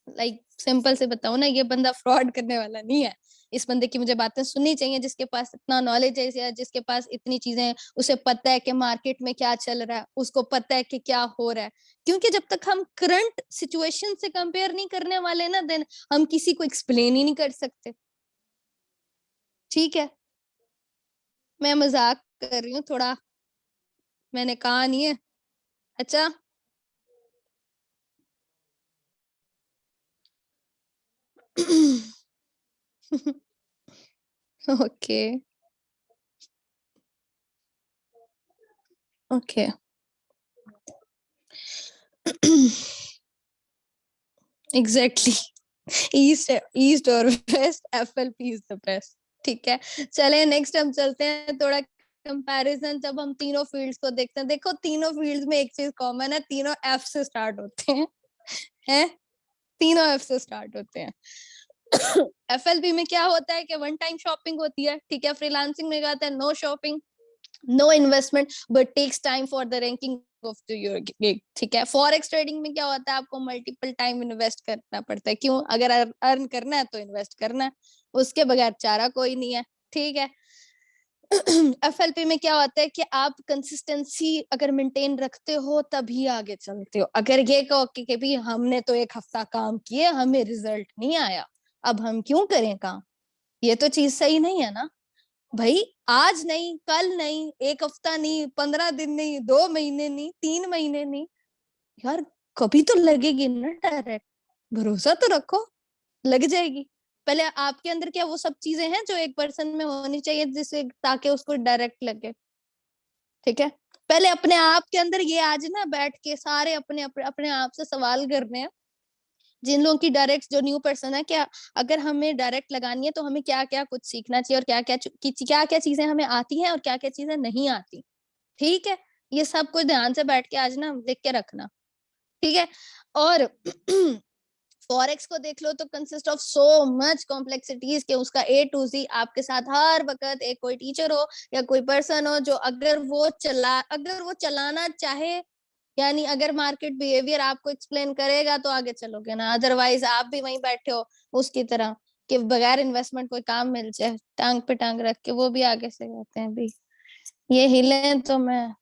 लाइक सिंपल से बताऊं ना, ये बंदा फ्रॉड करने वाला नहीं है। इस बंदे की मुझे बातें सुननी चाहिए, जिसके पास इतना नॉलेज है या जिसके पास इतनी चीजें हैं, उसे पता है कि मार्केट में क्या चल रहा है, उसको पता है कि क्या हो रहा है। क्योंकि जब तक हम करंट सिचुएशन से कंपेयर नहीं करने वाले ना, देन हम किसी को एक्सप्लेन ही नहीं कर सकते। ठीक है, मैं मजाक कर रही हूँ थोड़ा, मैंने कहा नहीं है। अच्छा। Okay. Okay. Exactly. East east और west, FLP is the best. ठीक है, चले नेक्स्ट हम चलते हैं थोड़ा कंपैरिजन। जब हम तीनों फील्ड्स को देखते हैं, देखो तीनों फील्ड्स में एक चीज कॉमन है, तीनों एफ से स्टार्ट होते हैं। हैं, तीनों एफ से स्टार्ट होते हैं। एफएलपी में क्या होता है कि वन टाइम शॉपिंग होती है, ठीक है। फ्रीलांसिंग में क्या होता है, no shopping, no investment, but takes time for the ranking of the your gig. ठीक है, फॉरेक्स ट्रेडिंग में क्या होता है, आपको मल्टीपल टाइम इन्वेस्ट करना पड़ता है। क्यों? अगर अर्न करना है तो इन्वेस्ट करना है, उसके बगैर चारा कोई नहीं है। ठीक है। एफएलपी में क्या होता है कि आप कंसिस्टेंसी अगर मेंटेन रखते हो तभी आगे चलते हो। अगर ये कहो कि भी हमने तो एक हफ्ता काम किए हमें रिजल्ट नहीं आया, अब हम क्यों करें काम, ये तो चीज सही नहीं है ना भाई। आज नहीं, कल नहीं, एक हफ्ता नहीं, 15 दिन नहीं, 2 महीने नहीं, 3 महीने नहीं, यार कभी तो लगेगी ना डायरेक्ट। भरोसा तो रखो, लग जाएगी। पहले आपके अंदर क्या वो सब चीजें हैं जो एक पर्सन में होनी चाहिए जिससे ताकि उसको डायरेक्ट लगे। ठीक है, पहले अपने आप के अंदर ये आज ना बैठ के सारे अपने अपने, अपने आप से सवाल करने हैं। जिन लोगों की डायरेक्ट जो न्यू पर्सन है, क्या अगर हमें डायरेक्ट लगानी है तो हमें क्या क्या कुछ सीखना चाहिए, और क्या क्या चीजें हमें आती हैं और क्या क्या चीजें नहीं आती। ठीक है, ये सब कुछ ध्यान से बैठ के आज ना लिख के रखना। ठीक है। और फॉरेक्स को देख लो तो consist of so much complexities के उसका ए टू जी आपके साथ हर वक्त एक कोई टीचर हो या कोई पर्सन हो जो अगर वो चलाना चाहे, यानी अगर मार्केट बिहेवियर आपको एक्सप्लेन करेगा तो आगे चलोगे ना, अदरवाइज आप भी वहीं बैठे हो उसकी तरह कि बगैर इन्वेस्टमेंट कोई काम मिल जाए टांग पे टांग रख के, वो भी आगे से कहते हैं भी ये हिले तो मैं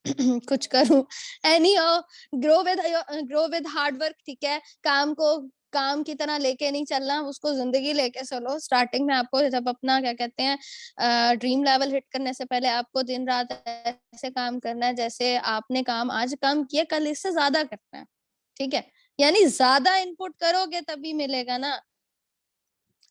कुछ करूं। Any grow with hard work. ठीक है, काम को काम की तरह लेके नहीं चलना, उसको जिंदगी लेके चलो। स्टार्टिंग में आपको जब अपना क्या कहते हैं ड्रीम लेवल हिट करने से पहले आपको दिन रात ऐसे काम करना है जैसे आपने काम आज काम किया कल इससे ज्यादा करना है। ठीक है, यानी ज्यादा इनपुट करोगे तभी मिलेगा ना।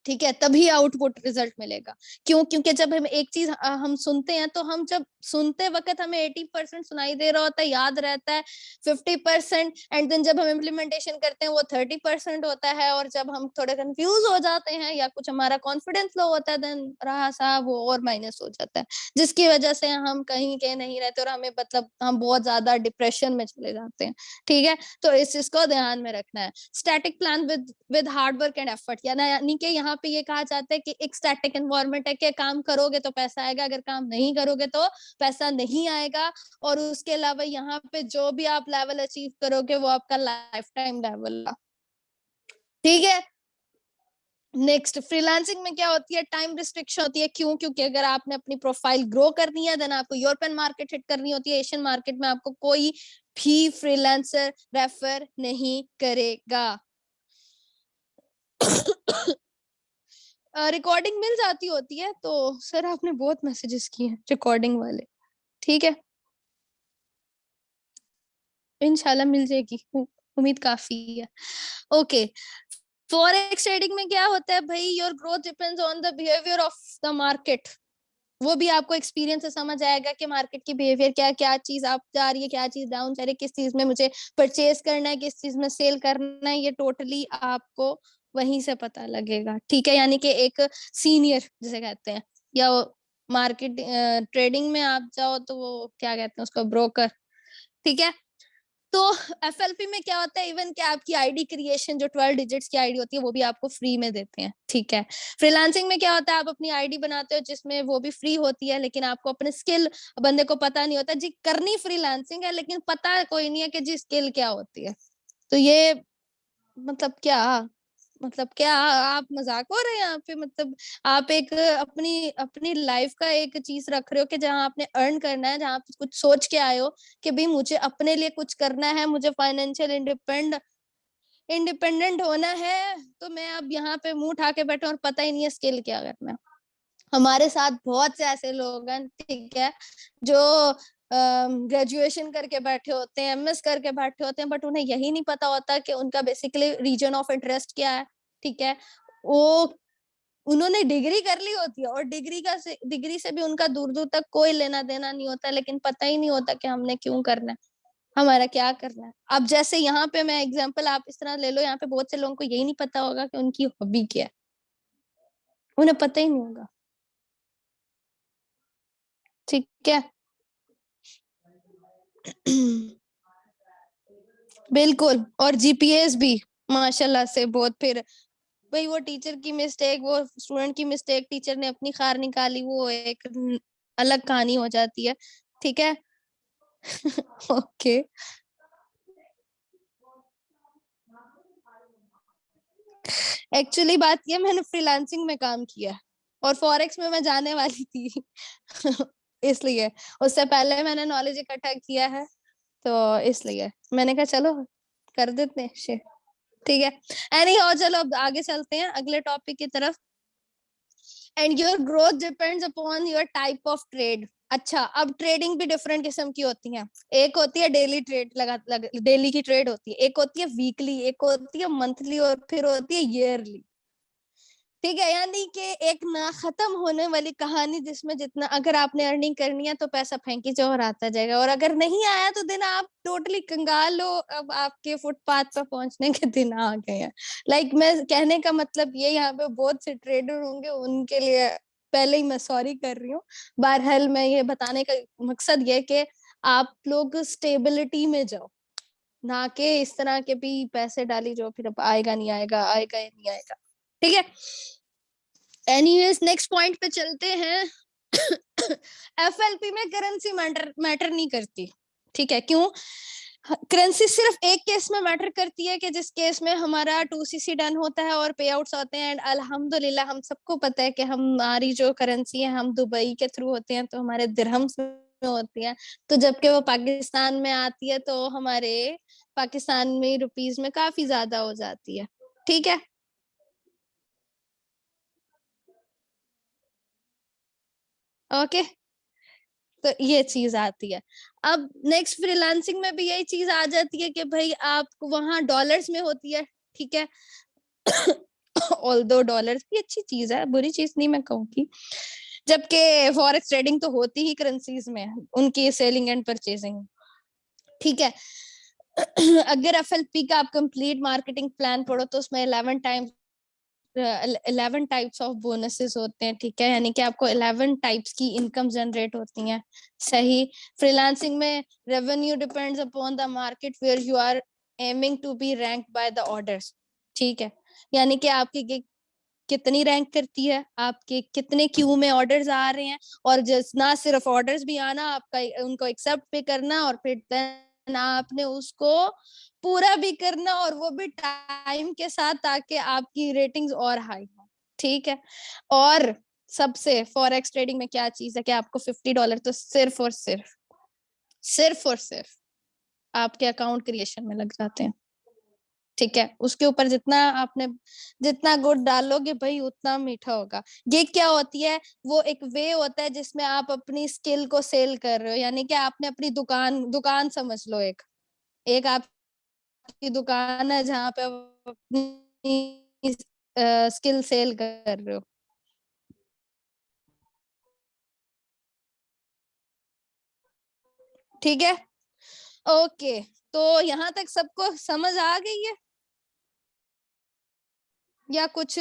ठीक है, तभी आउटपुट रिजल्ट मिलेगा। क्यों? क्योंकि जब हम एक चीज हम सुनते हैं तो हम जब सुनते वक्त हमें 80% सुनाई दे रहा होता है, याद रहता है 50%, एंड देन जब हम इम्प्लीमेंटेशन करते हैं वो 30% होता है। और जब हम थोड़े कंफ्यूज हो जाते हैं या कुछ हमारा कॉन्फिडेंस लो होता है, देन रहा साहब वो और माइनस हो जाता है, जिसकी वजह से हम कहीं के नहीं रहते और हमें मतलब हम बहुत ज्यादा डिप्रेशन में चले जाते हैं। ठीक है, तो इस चीज को ध्यान में रखना है। Static plan with hard work and effort, यानी कि यहाँ पे ये कहा जाता है कि एक स्टैटिक एनवायरनमेंट है कि काम करोगे तो पैसा आएगा, अगर काम नहीं करोगे तो पैसा नहीं आएगा। और उसके अलावा यहाँ पे जो भी आप लेवल अचीव करोगे वो आपका लाइफ टाइम लेवल। ठीक है, नेक्स्ट फ्रीलांसिंग में क्या होती है, टाइम रिस्ट्रिक्शन होती है। क्यों? क्योंकि अगर आपने अपनी प्रोफाइल ग्रो करनी है देन आपको यूरोपियन मार्केट हिट करनी होती है। एशियन मार्केट में आपको कोई भी फ्रीलांसर रेफर नहीं करेगा। रिकॉर्डिंग मिल जाती होती है, तो सर आपने बहुत मैसेजेस किए हैं रिकॉर्डिंग वाले, ठीक है, इंशाल्लाह मिल जाएगी, उम्मीद काफी है। ओके, फॉरेक्स ट्रेडिंग में क्या होता है भाई, your growth depends on the behaviour of the market. वो भी आपको एक्सपीरियंस से समझ आएगा कि मार्केट की बिहेवियर क्या, क्या चीज अप जा रही है, क्या चीज डाउन जा रही है, किस चीज में मुझे परचेज करना है, किस चीज में सेल करना है, ये टोटली आपको वहीं से पता लगेगा, ठीक है। यानी कि एक सीनियर जिसे कहते हैं, या मार्केट ट्रेडिंग में आप जाओ तो वो क्या कहते हैं उसको, ब्रोकर, ठीक है। तो एफएलपी में क्या होता है, इवन कि आपकी आईडी क्रिएशन जो 12 डिजिट्स की आईडी होती है वो भी आपको फ्री में देते हैं, ठीक है। फ्रीलांसिंग में क्या होता है, आप अपनी आईडी बनाते हो जिसमें वो भी फ्री होती है, लेकिन आपको अपने स्किल बंदे को पता नहीं होता जी, करनी फ्रीलांसिंग है लेकिन पता कोई नहीं है कि जी स्किल क्या होती है। तो ये मतलब क्या, मतलब क्या आप मजाक हो रहे हैं यहाँ पे, मतलब आप एक अपनी अपनी लाइफ का एक चीज रख रहे हो कि जहाँ आपने अर्न करना है, जहाँ आप कुछ सोच के आए हो कि भाई मुझे अपने लिए कुछ करना है, मुझे फाइनेंशियल इंडिपेंडेंट होना है, तो मैं अब यहाँ पे मुंह उठा के बैठा और पता ही नहीं है स्किल क्या करना है। हमारे साथ बहुत से ऐसे लोग हैं, ठीक है, जो ग्रेजुएशन करके बैठे होते हैं, एमएस करके बैठे होते हैं, बट उन्हें यही नहीं पता होता कि उनका बेसिकली रीजन ऑफ इंटरेस्ट क्या है, ठीक है। वो उन्होंने डिग्री कर ली होती है और डिग्री से भी उनका दूर दूर तक कोई लेना देना नहीं होता, लेकिन पता ही नहीं होता कि हमने क्यों करना है, हमारा क्या करना है। अब जैसे यहाँ पे मैं एग्जांपल आप इस तरह ले लो, यहाँ पे बहुत से लोगों को यही नहीं पता होगा कि उनकी हॉबी क्या है, उन्हें पता ही नहीं होगा, ठीक है। बिल्कुल, और जीपीएस भी माशाल्लाह से बहुत, फिर भाई वो टीचर की मिस्टेक, वो स्टूडेंट की मिस्टेक, टीचर ने अपनी खार निकाली, वो एक अलग कहानी हो जाती है, ठीक है। ओके, एक्चुअली बात ये, मैंने फ्रीलांसिंग में काम किया और फॉरेक्स में मैं जाने वाली थी। इसलिए उससे पहले मैंने नॉलेज इकट्ठा किया है, तो इसलिए मैंने कहा चलो कर देते हैं, ठीक है। एनी और चलो अब आगे चलते हैं अगले टॉपिक की तरफ। And your growth depends upon your type of trade. अच्छा, अब ट्रेडिंग भी डिफरेंट किस्म की होती है। एक होती है डेली ट्रेड, डेली की ट्रेड होती है, एक होती है वीकली, एक होती है मंथली, और फिर होती है ईयरली, ठीक है। यानी कि एक ना खत्म होने वाली कहानी, जिसमें जितना अगर आपने अर्निंग करनी है तो पैसा फेंकी जाओ और आता जाएगा, और अगर नहीं आया तो दिन आप टोटली कंगाल हो, अब आपके फुटपाथ पर पहुंचने के दिन आ गए हैं। मैं कहने का मतलब ये, यहाँ पे बहुत से ट्रेडर होंगे, उनके लिए पहले ही मैं सॉरी कर रही हूँ। बहरहाल मैं ये बताने का मकसद ये कि आप लोग स्टेबिलिटी में जाओ, ना कि इस तरह के भी पैसे डाली जो फिर अब आएगा नहीं आएगा, आएगा या नहीं आएगा, ठीक है। एनीवेज नेक्स्ट पॉइंट पे चलते हैं। एफएलपी में करेंसी मैटर नहीं करती, ठीक है। क्यों? करेंसी सिर्फ एक केस में मैटर करती है कि जिस केस में हमारा 2सीसी डन होता है और पे आउट्स होते हैं, एंड अल्हम्दुलिल्लाह हम सबको पता है कि हमारी जो करेंसी है हम दुबई के थ्रू होते हैं, तो हमारे दिरहम्स में होती है, तो जबकि वो पाकिस्तान में आती है तो हमारे पाकिस्तान में रुपीज में काफी ज्यादा हो जाती है, ठीक है। ओके, तो ये चीज आती है। अब नेक्स्ट फ्रीलांसिंग में भी यही चीज आ जाती है कि भाई आप वहां डॉलर्स में होती है, ठीक है। ऑल दो डॉलर्स भी अच्छी चीज है, बुरी चीज नहीं मैं कहूंगी, जबकि फॉरेक्स ट्रेडिंग तो होती ही करेंसीज में, उनकी सेलिंग एंड परचेजिंग, ठीक है। अगर एफएलपी का आप कंप्लीट मार्केटिंग प्लान पढ़ो तो उसमें 11 टाइप्स ऑफ बोनसेस होते हैं, ठीक है। यानी कि आपको 11 टाइप्स की इनकम जनरेट होती हैं, सही। फ्रीलांसिंग में revenue depends upon the market where you are aiming to be ranked by the orders, ठीक है। यानी कि आपकी कितनी रैंक करती है, आपके कितने क्यू में ऑर्डर्स आ रहे हैं, और जस्ट ना सिर्फ ऑर्डर्स भी आना, आपका उनको एक्सेप्ट भी करना, और फिर देन आपने उसको पूरा भी करना, और वो भी टाइम के साथ, ताकि आपकी रेटिंग्स और हाई हो, ठीक है। और सबसे फॉरेक्स ट्रेडिंग में क्या चीज है कि आपको $50 तो सिर्फ और सिर्फ आपके अकाउंट क्रिएशन में लग जाते हैं, ठीक है, उसके ऊपर जितना गुड़ डालोगे भाई उतना मीठा होगा। ये क्या होती है, वो एक वे होता है जिसमें आप अपनी स्किल को सेल कर रहे हो, यानी कि आपने अपनी दुकान दुकान समझ लो, एक एक आपकी दुकान है जहाँ पे आप अपनी स्किल सेल कर रहे हो। ठीक है, ओके, तो यहाँ तक सबको समझ आ गई है या कुछ?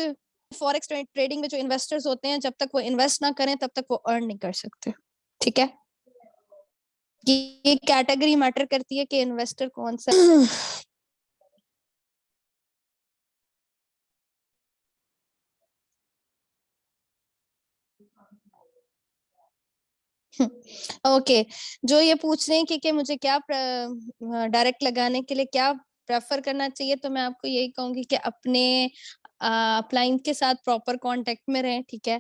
फॉरेक्स ट्रेडिंग में जो इन्वेस्टर्स होते हैं, जब तक वो इन्वेस्ट ना करें तब तक वो अर्न नहीं कर सकते। ठीक है, ये कैटेगरी मैटर करती है कि इन्वेस्टर कौन सा। ओके, जो ये पूछ रहे हैं कि मुझे क्या डायरेक्ट लगाने के लिए क्या प्रेफर करना चाहिए, तो मैं आपको यही कहूंगी कि अपने क्लाइंट के साथ प्रॉपर कांटेक्ट में रहें। ठीक है,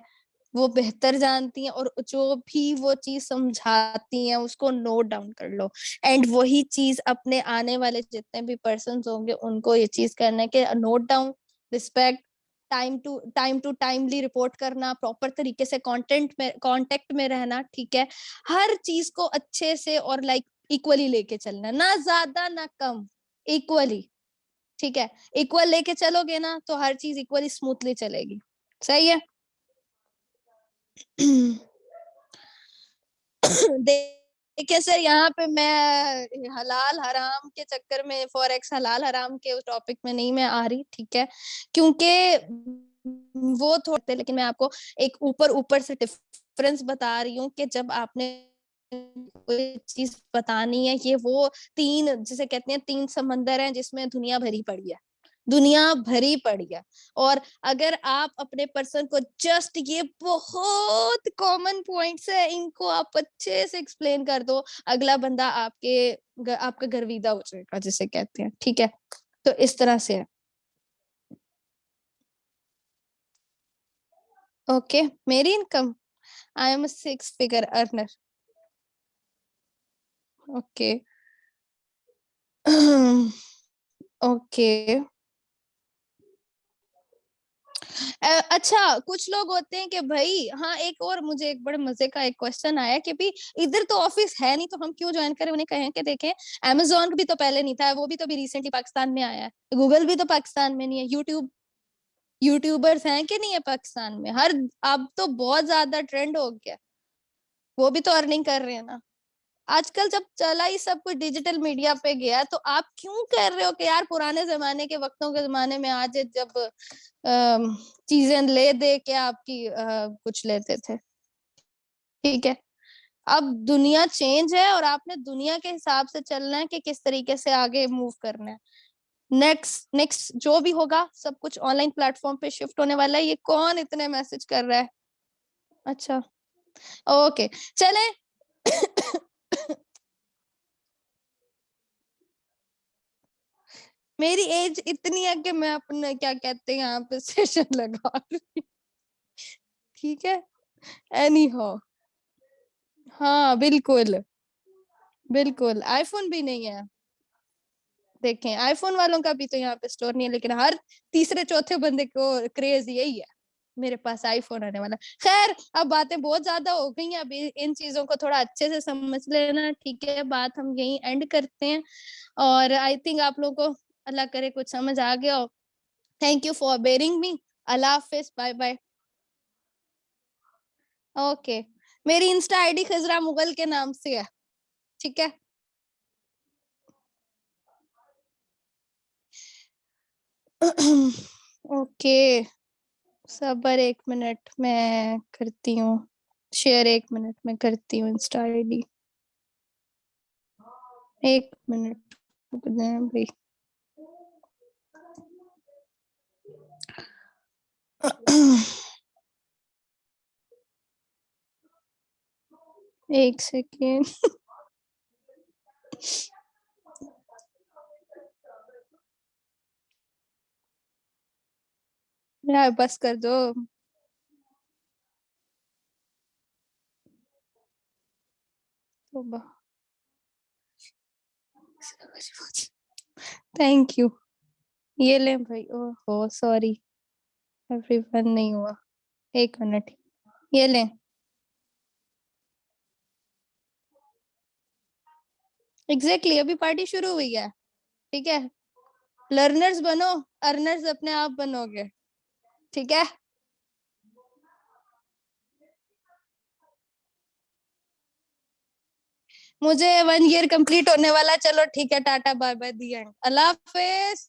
वो बेहतर जानती हैं, और जो भी वो चीज समझाती हैं उसको नोट डाउन कर लो, एंड वही चीज अपने आने वाले जितने भी पर्सन होंगे उनको ये चीज करना है कि note down, respect, time to timely report करना, प्रॉपर तरीके से कांटेक्ट में रहना। ठीक है, हर चीज को अच्छे से और लाइक इक्वली लेके चलना, ना ज्यादा ना कम, इक्वली। ठीक है, इक्वल लेके चलोगे ना तो हर चीज इक्वली स्मूथली चलेगी। सही है। देखिए सर, यहाँ पे मैं हलाल हराम के चक्कर में, फॉरेक्स हलाल हराम के उस टॉपिक में नहीं मैं आ रही। ठीक है, क्योंकि वो थोड़े, लेकिन मैं आपको एक ऊपर ऊपर से डिफरेंस बता रही हूँ कि जब आपने कोई चीज बतानी है, ये वो तीन, जिसे कहते हैं तीन समंदर हैं जिसमें दुनिया भरी पड़ी है, दुनिया भरी पड़ी है। और अगर आप अपने पर्सन को जस्ट ये बहुत कॉमन पॉइंट्स है, इनको आप अच्छे से एक्सप्लेन कर दो, अगला बंदा आपका गर्विदा हो जाएगा, जिसे कहते हैं। ठीक है, तो इस तरह से है। ओके, मेरी income, I am 6 figure earner. Okay. Okay. अच्छा, कुछ लोग होते हैं कि भाई, हाँ, एक और मुझे एक बड़े मजे का एक क्वेश्चन आया कि भी इधर तो ऑफिस है नहीं तो हम क्यों ज्वाइन करें। उन्हें कहें कि देखें, अमेजोन भी तो पहले नहीं था, वो भी तो अभी रिसेंटली पाकिस्तान में आया है, गूगल भी तो पाकिस्तान में नहीं है, यूट्यूबर्स हैं कि नहीं है पाकिस्तान में, हर, अब तो बहुत ज्यादा ट्रेंड हो गया, वो भी तो अर्निंग कर रहे हैं ना। आजकल जब चला ही सब कुछ डिजिटल मीडिया पे गया, तो आप क्यों कर रहे हो कि यार पुराने जमाने के वक्तों के जमाने में आज जब चीजें ले दे के आपकी कुछ लेते थे। ठीक है, अब दुनिया चेंज है और आपने दुनिया के हिसाब से चलना है कि किस तरीके से आगे मूव करना है। नेक्स्ट नेक्स्ट जो भी होगा सब कुछ ऑनलाइन प्लेटफॉर्म पे शिफ्ट होने वाला है। ये कौन इतने मैसेज कर रहा है? अच्छा, ओके, चले। मेरी एज इतनी है कि मैं अपने क्या कहते हैं यहाँ पे सेशन लगा रही। ठीक है, एनी हो, हाँ बिल्कुल, बिल्कुल आईफोन भी नहीं है। देखें, आईफोन वालों का भी तो यहाँ पे स्टोर नहीं है, लेकिन हर तीसरे चौथे बंदे को क्रेज यही है, मेरे पास आईफोन आने वाला। खैर, अब बातें बहुत ज्यादा हो गई हैं, अब इन चीजों को थोड़ा अच्छे से समझ लेना। ठीक है, बात हम यही एंड करते हैं, और आई थिंक आप लोगों को अल्लाह करे कुछ समझ आ गया हो। Thank you for bearing me. अल्लाह हाफिज, बाय बाय। ओके, मेरी इंस्टा आईडी खजरा मुगल के नाम से है। ठीक है। ओके, सबर 1 मिनट मैं करती हूँ, शेयर 1 मिनट में करती हूँ इंस्टा आईडी। 1 मिनट रुक जाए भाई। एक सेकेंड। यार बस कर दो। Thank you. ये ले भाई, ओहो सॉरी, एवरीवन नहीं हुआ, 1 मिनट, ये ले। एग्जैक्टली अभी पार्टी शुरू हुई है, ठीक है। लर्नर्स बनो, अर्नर्स अपने आप बनोगे, ठीक है। मुझे 1 ईयर कंप्लीट होने वाला, चलो ठीक है, tata bye bye, the end, अल्लाह हाफिज।